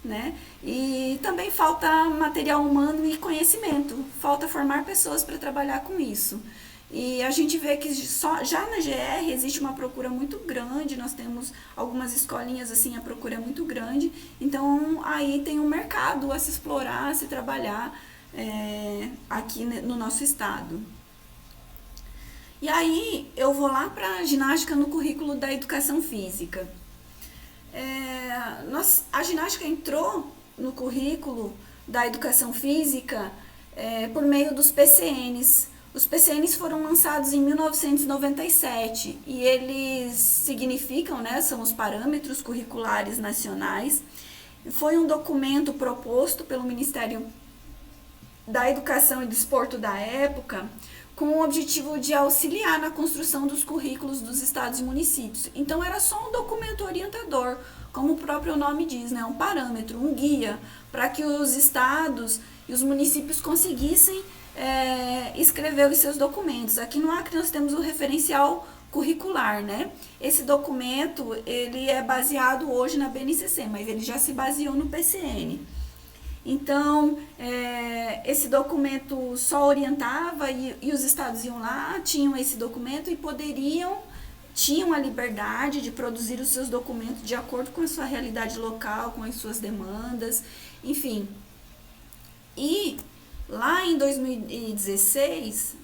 Né? E também falta material humano e conhecimento, falta formar pessoas para trabalhar com isso. E a gente vê que já na GR existe uma procura muito grande, nós temos algumas escolinhas assim, a procura é muito grande, então aí tem um mercado a se explorar, a se trabalhar aqui no nosso estado. E aí eu vou lá para a ginástica no currículo da educação física. A ginástica entrou no currículo da educação física por meio dos PCNs. Os PCNs foram lançados em 1997 e eles significam, né, são os parâmetros curriculares nacionais. Foi um documento proposto pelo Ministério da Educação e Desporto da época, com o objetivo de auxiliar na construção dos currículos dos estados e municípios. Então, era só um documento orientador, como o próprio nome diz, né? Um parâmetro, um guia, para que os estados e os municípios conseguissem escrever os seus documentos. Aqui no Acre nós temos o referencial curricular, né? Esse documento, ele é baseado hoje na BNCC, mas ele já se baseou no PCN. Então, esse documento só orientava e os estados iam lá, tinham esse documento e tinham a liberdade de produzir os seus documentos de acordo com a sua realidade local, com as suas demandas, enfim. E lá em 2016,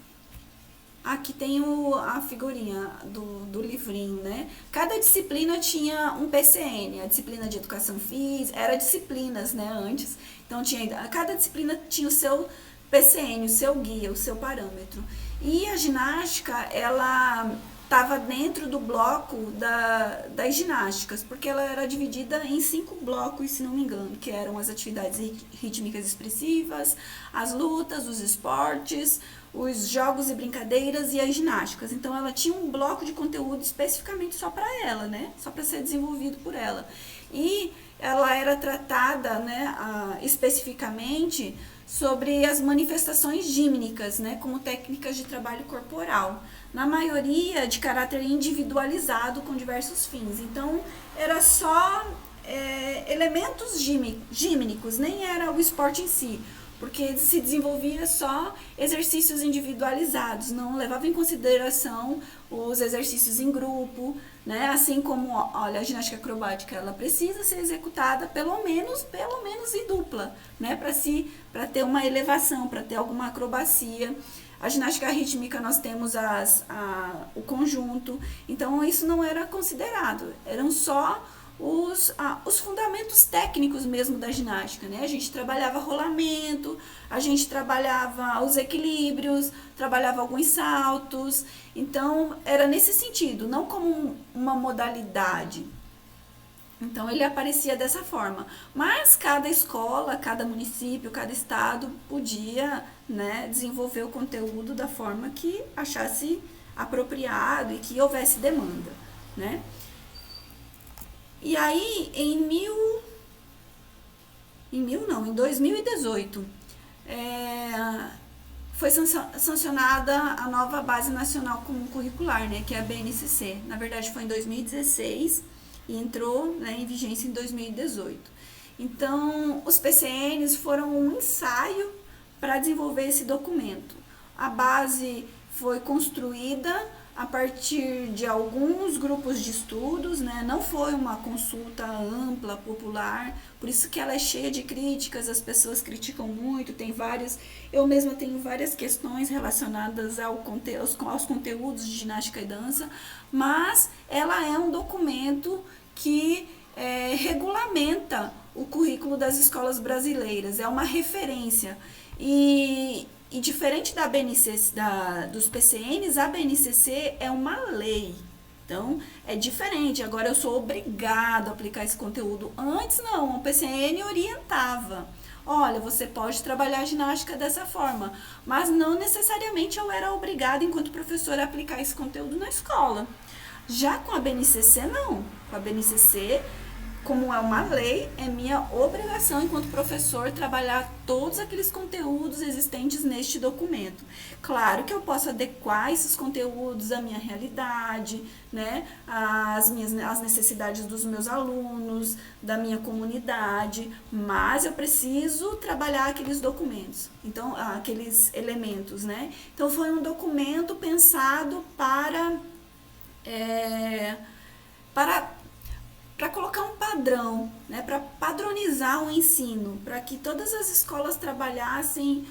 aqui tem a figurinha do livrinho, né? Cada disciplina tinha um PCN, a disciplina de educação física, era disciplinas, né, antes. Então, cada disciplina tinha o seu PCN, o seu guia, o seu parâmetro. E a ginástica, ela estava dentro do bloco das ginásticas, porque ela era dividida em 5 blocos, se não me engano, que eram as atividades rítmicas expressivas, as lutas, os esportes, os jogos e brincadeiras e as ginásticas. Então, ela tinha um bloco de conteúdo especificamente só para ela, né? Só para ser desenvolvido por ela. E ela era tratada, né, especificamente sobre as manifestações gímnicas, né, como técnicas de trabalho corporal, na maioria de caráter individualizado com diversos fins. Então, era só elementos gímnicos, nem era o esporte em si, porque se desenvolvia só exercícios individualizados, não levava em consideração os exercícios em grupo, né? Assim como, olha, a ginástica acrobática, ela precisa ser executada pelo menos em dupla, né? Para ter uma elevação, para ter alguma acrobacia. A ginástica rítmica nós temos o conjunto, então isso não era considerado, eram só os fundamentos técnicos mesmo da ginástica, né? A gente trabalhava rolamento, a gente trabalhava os equilíbrios, trabalhava alguns saltos, então era nesse sentido, não como uma modalidade. Então ele aparecia dessa forma, mas cada escola, cada município, cada estado podia, né, desenvolver o conteúdo da forma que achasse apropriado e que houvesse demanda, né? E aí, em 2018, foi sancionada a nova Base Nacional Comum Curricular, né, que é a BNCC. Na verdade, foi em 2016 e entrou, né, em vigência em 2018. Então, os PCNs foram um ensaio para desenvolver esse documento. A base foi construída a partir de alguns grupos de estudos, né? Não foi uma consulta ampla, popular, por isso que ela é cheia de críticas, as pessoas criticam muito, eu mesma tenho várias questões relacionadas aos conteúdos de ginástica e dança, mas ela é um documento que regulamenta o currículo das escolas brasileiras, é uma referência. E diferente da BNCC, dos PCNs, a BNCC é uma lei. Então, é diferente. Agora eu sou obrigado a aplicar esse conteúdo. Antes não, o PCN orientava. Olha, você pode trabalhar a ginástica dessa forma, mas não necessariamente eu era obrigada, enquanto professora, a aplicar esse conteúdo na escola. Já com a BNCC, não. Com a BNCC, como é uma lei, é minha obrigação, enquanto professor, trabalhar todos aqueles conteúdos existentes neste documento. Claro que eu posso adequar esses conteúdos à minha realidade, né, às necessidades dos meus alunos, da minha comunidade, mas eu preciso trabalhar aqueles documentos, então, aqueles elementos, né. Então, foi um documento pensado para colocar um padrão, né, para padronizar o ensino, para que todas as escolas trabalhassem,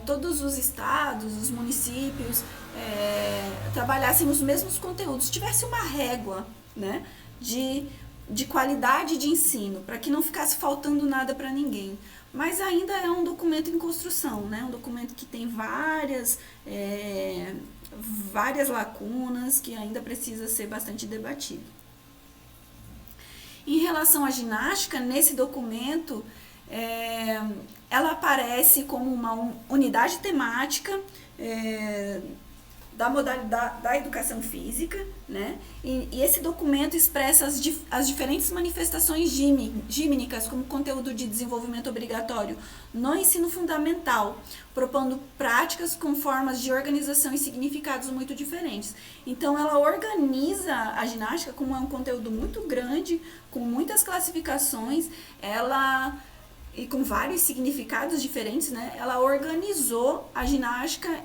todos os estados, os municípios, trabalhassem os mesmos conteúdos, tivesse uma régua, né, de qualidade de ensino, para que não ficasse faltando nada para ninguém. Mas ainda é um documento em construção, né, um documento que tem várias lacunas, que ainda precisa ser bastante debatido. Em relação à ginástica, nesse documento, ela aparece como uma unidade temática da modalidade da educação física, né? E esse documento expressa as diferentes manifestações gímnicas como conteúdo de desenvolvimento obrigatório no ensino fundamental, propondo práticas com formas de organização e significados muito diferentes. Então, ela organiza a ginástica, como é um conteúdo muito grande, com muitas classificações, e com vários significados diferentes, né? Ela organizou a ginástica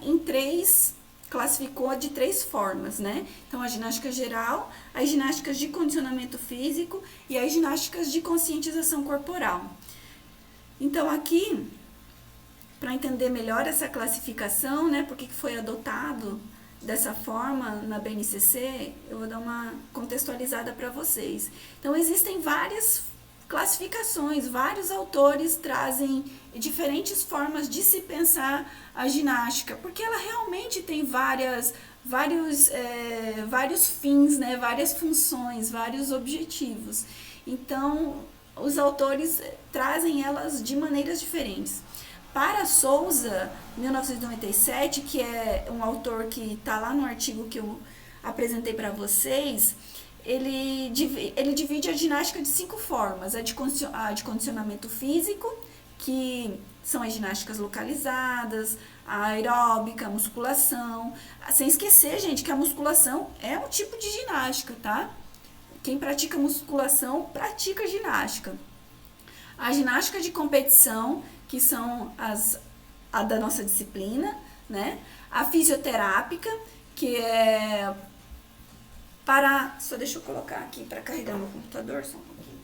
classificou de 3 formas, né? Então, a ginástica geral, as ginásticas de condicionamento físico e as ginásticas de conscientização corporal. Então, aqui, para entender melhor essa classificação, né, porque foi adotado dessa forma na BNCC, eu vou dar uma contextualizada para vocês. Então, existem várias classificações, vários autores trazem diferentes formas de se pensar a ginástica, porque ela realmente tem vários fins, né, várias funções, vários objetivos. Então, os autores trazem elas de maneiras diferentes. Para Souza, 1997, que é um autor que está lá no artigo que eu apresentei para vocês, ele divide a ginástica de 5 formas. A de condicionamento físico, que são as ginásticas localizadas, a aeróbica, a musculação. Sem esquecer, gente, que a musculação é um tipo de ginástica, tá? Quem pratica musculação, pratica ginástica. A ginástica de competição, que são a da nossa disciplina, né? A fisioterápica, que é só deixa eu colocar aqui para carregar meu computador, só um pouquinho.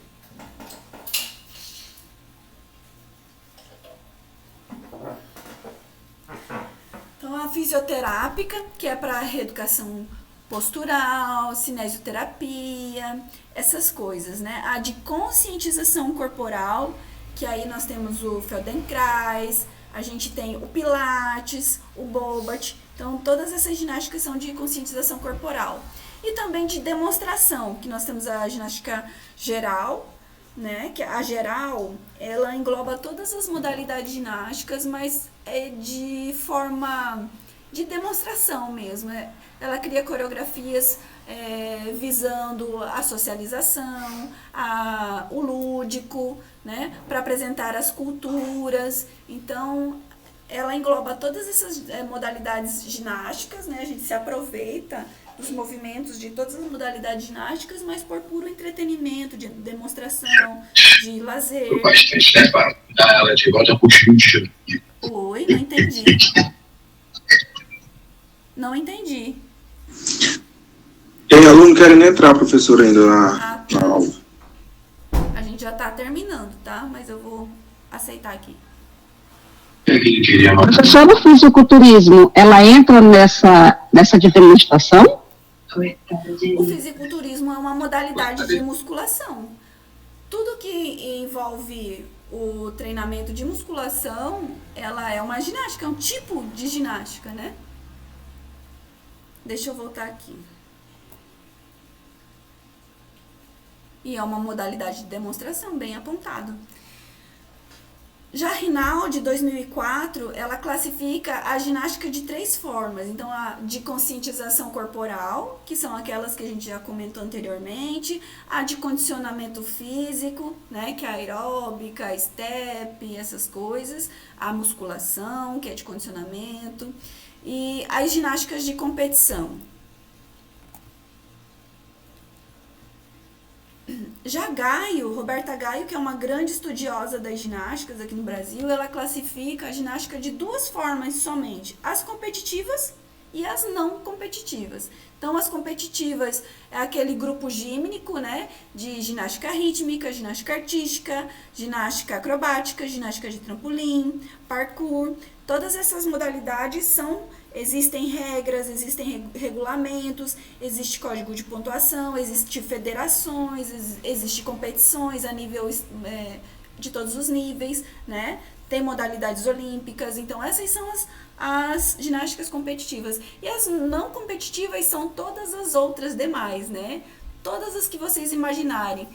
Então, a fisioterápica, que é para reeducação postural, cinesioterapia, essas coisas, né? A de conscientização corporal, que aí nós temos o Feldenkrais, a gente tem o Pilates, o Bobat. Então, todas essas ginásticas são de conscientização corporal. E também de demonstração, que nós temos a ginástica geral, né? Que a geral, ela engloba todas as modalidades ginásticas, mas é de forma de demonstração mesmo. Ela cria coreografias visando a socialização, o lúdico, né? Para apresentar as culturas. Então, ela engloba todas essas modalidades ginásticas, né? A gente se aproveita dos movimentos de todas as modalidades ginásticas, mas por puro entretenimento, de demonstração, de lazer. Foi bastante, né, para dar ela de volta pro chute. Oi, não entendi. Não entendi. Tem aluno querendo entrar, professor, ainda Ah, na aula. a gente já está terminando, tá? Mas eu vou aceitar aqui. É que ele queria anotar. Professor, o fisiculturismo, ela entra nessa demonstração? O fisiculturismo é uma modalidade de musculação. Tudo que envolve o treinamento de musculação, ela é uma ginástica, é um tipo de ginástica, né? Deixa eu voltar aqui. E é uma modalidade de demonstração, bem apontado. Já a Rinaldi, 2004, ela classifica a ginástica de 3 formas. Então, a de conscientização corporal, que são aquelas que a gente já comentou anteriormente, a de condicionamento físico, né, que é a aeróbica, a step, essas coisas, a musculação, que é de condicionamento, e as ginásticas de competição. Já Gaio, Roberta Gaio, que é uma grande estudiosa das ginásticas aqui no Brasil, ela classifica a ginástica de 2 formas somente, as competitivas e as não competitivas. Então, as competitivas é aquele grupo gímnico, né, de ginástica rítmica, ginástica artística, ginástica acrobática, ginástica de trampolim, parkour. Todas essas modalidades existem regras, existem regulamentos, existe código de pontuação, existe federações, existe competições a nível de todos os níveis, né? Tem modalidades olímpicas, então essas são as ginásticas competitivas. E as não competitivas são todas as outras demais, né? Todas as que vocês imaginarem,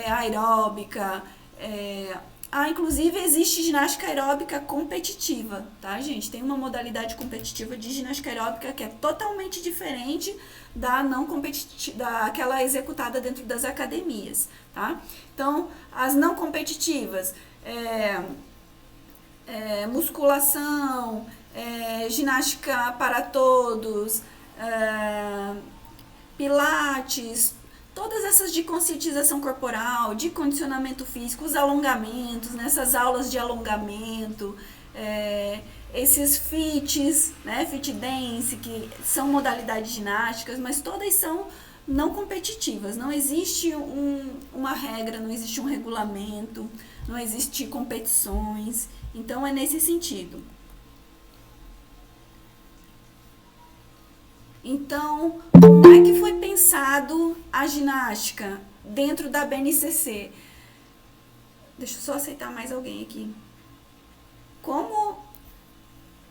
aeróbica, inclusive existe ginástica aeróbica competitiva, tá, gente? Tem uma modalidade competitiva de ginástica aeróbica que é totalmente diferente da não competitiva, daquela executada dentro das academias, tá? Então, as não competitivas, musculação, ginástica para todos, pilates, todas essas de conscientização corporal, de condicionamento físico, os alongamentos, nessas aulas de alongamento, esses fits, né, fit dance, que são modalidades ginásticas, mas todas são não competitivas. Não existe uma regra, não existe um regulamento, não existe competições. Então, é nesse sentido. Então, como é que foi pensado a ginástica dentro da BNCC? Deixa eu só aceitar mais alguém aqui. Como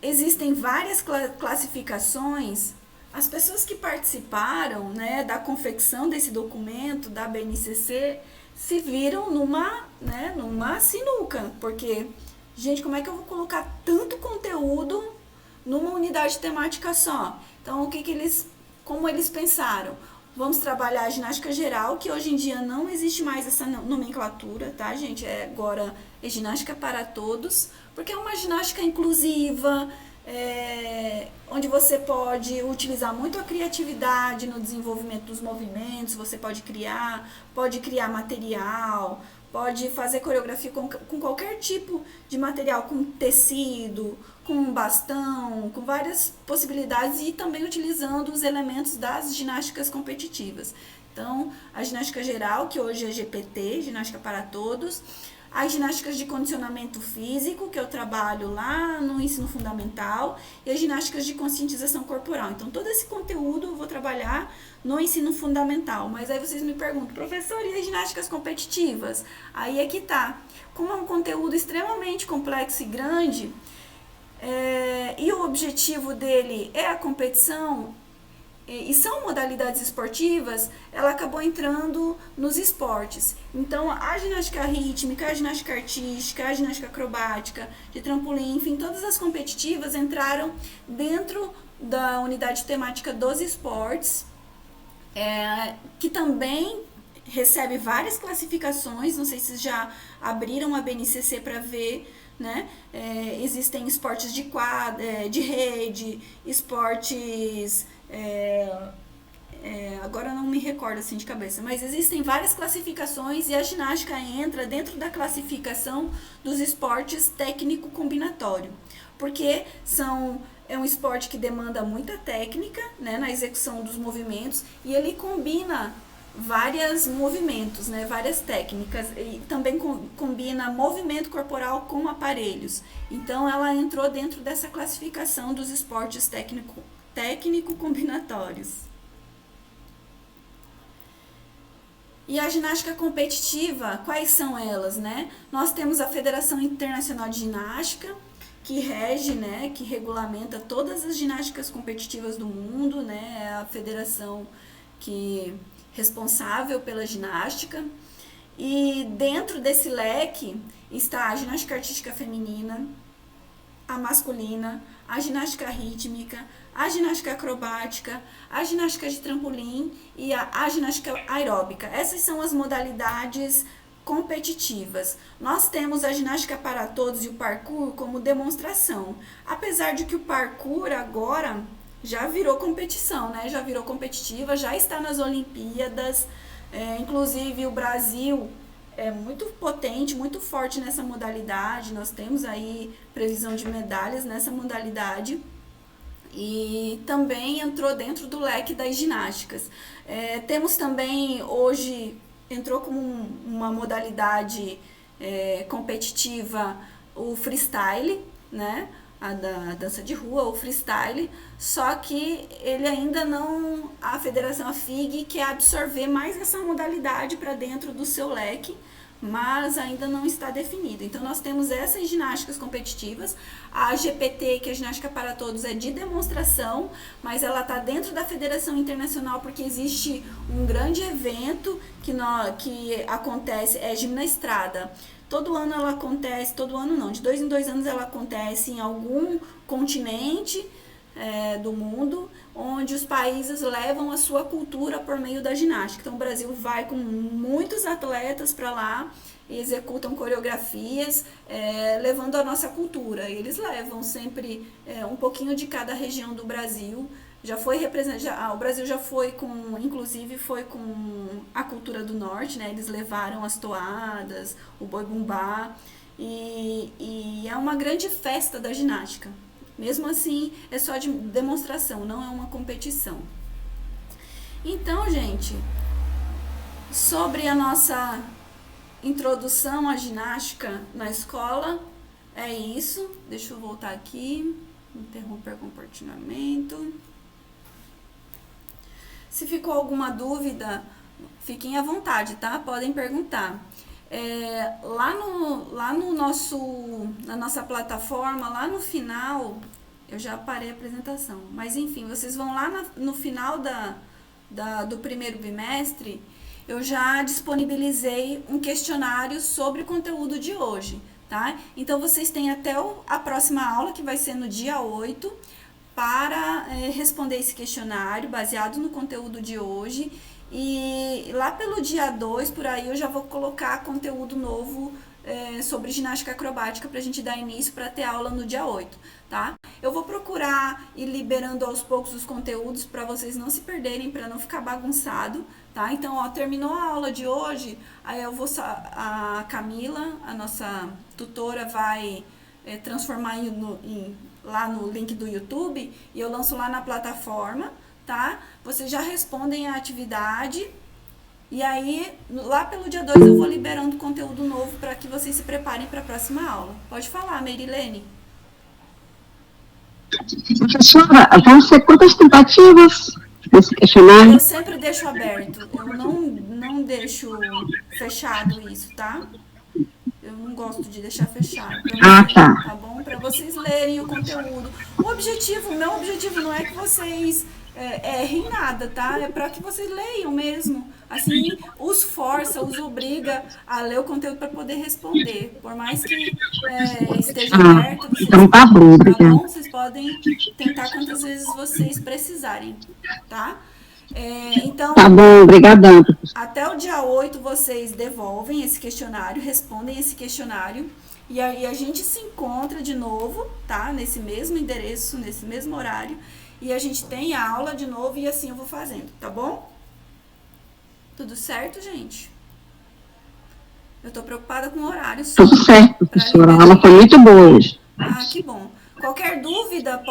existem várias classificações, as pessoas que participaram, né, da confecção desse documento da BNCC se viram numa sinuca, porque, gente, como é que eu vou colocar tanto conteúdo numa unidade temática só? Então, como eles pensaram? Vamos trabalhar a ginástica geral, que hoje em dia não existe mais essa nomenclatura, tá, gente? Agora é ginástica para todos, porque é uma ginástica inclusiva, onde você pode utilizar muito a criatividade no desenvolvimento dos movimentos, você pode criar material, pode fazer coreografia com qualquer tipo de material, com tecido, com bastão, com várias possibilidades e também utilizando os elementos das ginásticas competitivas. Então, a ginástica geral, que hoje é GPT, ginástica para todos, as ginásticas de condicionamento físico, que eu trabalho lá no ensino fundamental, e as ginásticas de conscientização corporal. Então, todo esse conteúdo eu vou trabalhar no ensino fundamental. Mas aí vocês me perguntam, professor, e as ginásticas competitivas? Aí é que tá. Como é um conteúdo extremamente complexo e grande, e o objetivo dele é a competição, e são modalidades esportivas, ela acabou entrando nos esportes. Então, a ginástica rítmica, a ginástica artística, a ginástica acrobática, de trampolim, enfim, todas as competitivas entraram dentro da unidade temática dos esportes, que também recebe várias classificações. Não sei se já abriram a BNCC para ver, né? Existem esportes de quadra, de rede, esportes... agora eu não me recordo assim de cabeça, mas existem várias classificações e a ginástica entra dentro da classificação dos esportes técnico-combinatório, porque são é um esporte que demanda muita técnica, né, na execução dos movimentos, e ele combina vários movimentos, né, várias técnicas, e também combina movimento corporal com aparelhos. Então, ela entrou dentro dessa classificação dos esportes técnico-combinatórios. E a ginástica competitiva, quais são elas, né? Nós temos a Federação Internacional de Ginástica, que rege, né, que regulamenta todas as ginásticas competitivas do mundo, né? É a federação responsável pela ginástica. E dentro desse leque está a ginástica artística feminina, a masculina, a ginástica rítmica, a ginástica acrobática, a ginástica de trampolim e a ginástica aeróbica. Essas são as modalidades competitivas. Nós temos a ginástica para todos e o parkour como demonstração. Apesar de que o parkour agora já virou competição, né? Já virou competitiva, já está nas Olimpíadas. Inclusive o Brasil é muito potente, muito forte nessa modalidade. Nós temos aí previsão de medalhas nessa modalidade. E também entrou dentro do leque das ginásticas. Temos também, hoje, entrou como uma modalidade competitiva o freestyle, né? A da dança de rua, o freestyle, só que ele ainda não, a federação, a FIG, quer absorver mais essa modalidade para dentro do seu leque, mas ainda não está definido. Então, nós temos essas ginásticas competitivas. A GPT, que é a ginástica para todos, é de demonstração, mas ela está dentro da Federação Internacional porque existe um grande evento que acontece, é Gimnaestrada. Todo ano ela acontece, todo ano não, de 2 em 2 anos ela acontece em algum continente do mundo, onde os países levam a sua cultura por meio da ginástica. Então o Brasil vai com muitos atletas para lá e executam coreografias, levando a nossa cultura. Eles levam sempre um pouquinho de cada região do Brasil. Já foi o Brasil já foi inclusive foi com a cultura do norte, né? Eles levaram as toadas, o boi-bumbá, e é uma grande festa da ginástica. Mesmo assim, é só de demonstração, não é uma competição. Então, gente, sobre a nossa introdução à ginástica na escola, é isso. Deixa eu voltar aqui, interromper o compartilhamento. Se ficou alguma dúvida, fiquem à vontade, tá? Podem perguntar. Lá no na nossa plataforma, lá no final, eu já parei a apresentação, mas enfim, vocês vão lá no final do primeiro bimestre, eu já disponibilizei um questionário sobre o conteúdo de hoje, tá? Então, vocês têm até a próxima aula, que vai ser no dia 8, para responder esse questionário baseado no conteúdo de hoje. E lá pelo dia 2, por aí, eu já vou colocar conteúdo novo sobre ginástica acrobática para a gente dar início para ter aula no dia 8, tá? Eu vou procurar ir liberando aos poucos os conteúdos para vocês não se perderem, para não ficar bagunçado, tá? Então, terminou a aula de hoje, aí a Camila, a nossa tutora, vai transformar lá no link do YouTube e eu lanço lá na plataforma, tá? Vocês já respondem a atividade e aí, lá pelo dia 2, eu vou liberando conteúdo novo para que vocês se preparem para a próxima aula. Pode falar, Merilene. Professora, vão ser quantas tentativas desse questionário? Eu sempre deixo aberto, eu não deixo fechado isso, tá? Eu não gosto de deixar fechado. Tá bom? Para vocês lerem o conteúdo. O meu objetivo não é que vocês errem nada, tá? É para que vocês leiam mesmo. Assim, os força, os obriga a ler o conteúdo para poder responder. Por mais que esteja aberto, vocês, tá bom, vocês podem tentar quantas vezes vocês precisarem, tá? Então, tá bom, obrigadão. Até o dia 8 vocês devolvem esse questionário, respondem esse questionário, e aí a gente se encontra de novo, tá? Nesse mesmo endereço, nesse mesmo horário, e a gente tem a aula de novo, e assim eu vou fazendo, tá bom? Tudo certo, gente? Eu tô preocupada com o horário. Tudo certo, professora. A aula foi muito boa hoje. Que bom. Qualquer dúvida,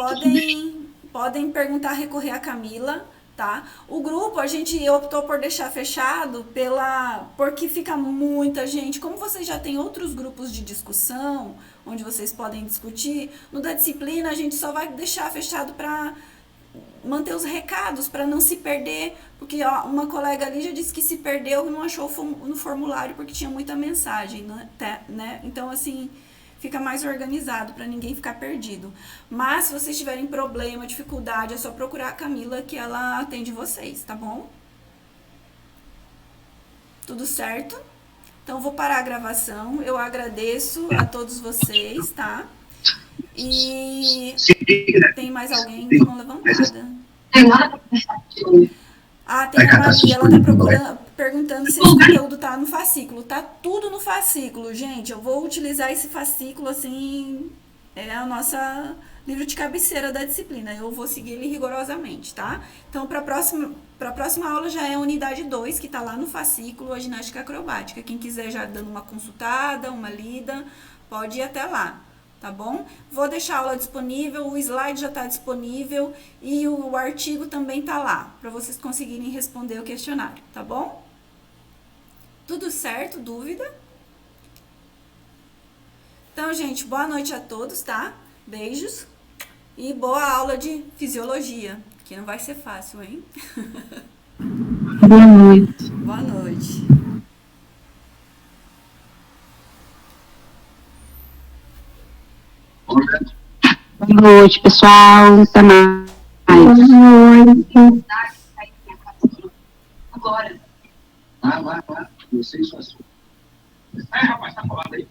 podem perguntar, recorrer a Camila, tá? O grupo, a gente optou por deixar fechado porque fica muita gente. Como vocês já têm outros grupos de discussão, onde vocês podem discutir, no da disciplina a gente só vai deixar fechado para manter os recados, para não se perder, porque uma colega ali já disse que se perdeu e não achou no formulário porque tinha muita mensagem, né? Então, assim, fica mais organizado para ninguém ficar perdido. Mas se vocês tiverem problema, dificuldade, é só procurar a Camila que ela atende vocês, tá bom? Tudo certo? Então, vou parar a gravação. Eu agradeço a todos vocês, tá? E tem mais alguém com mão levantada? Ah, tem a Maria, ela tá perguntando se esse conteúdo tá no fascículo. Tá tudo no fascículo, gente. Eu vou utilizar esse fascículo, assim, é a nossa livro de cabeceira da disciplina. Eu vou seguir ele rigorosamente, tá? Então, para a próxima aula já é a unidade 2, que tá lá no fascículo, a ginástica acrobática. Quem quiser já dando uma consultada, uma lida, pode ir até lá. Tá bom? Vou deixar a aula disponível, o slide já está disponível e o artigo também tá lá, para vocês conseguirem responder o questionário, tá bom? Tudo certo? Dúvida? Então, gente, boa noite a todos, tá? Beijos e boa aula de fisiologia, que não vai ser fácil, hein? Boa noite. Boa noite. Boa noite, pessoal. Até mais. Boa noite. Agora. Vai. Vocês são as. Rapaz, tá falando aí.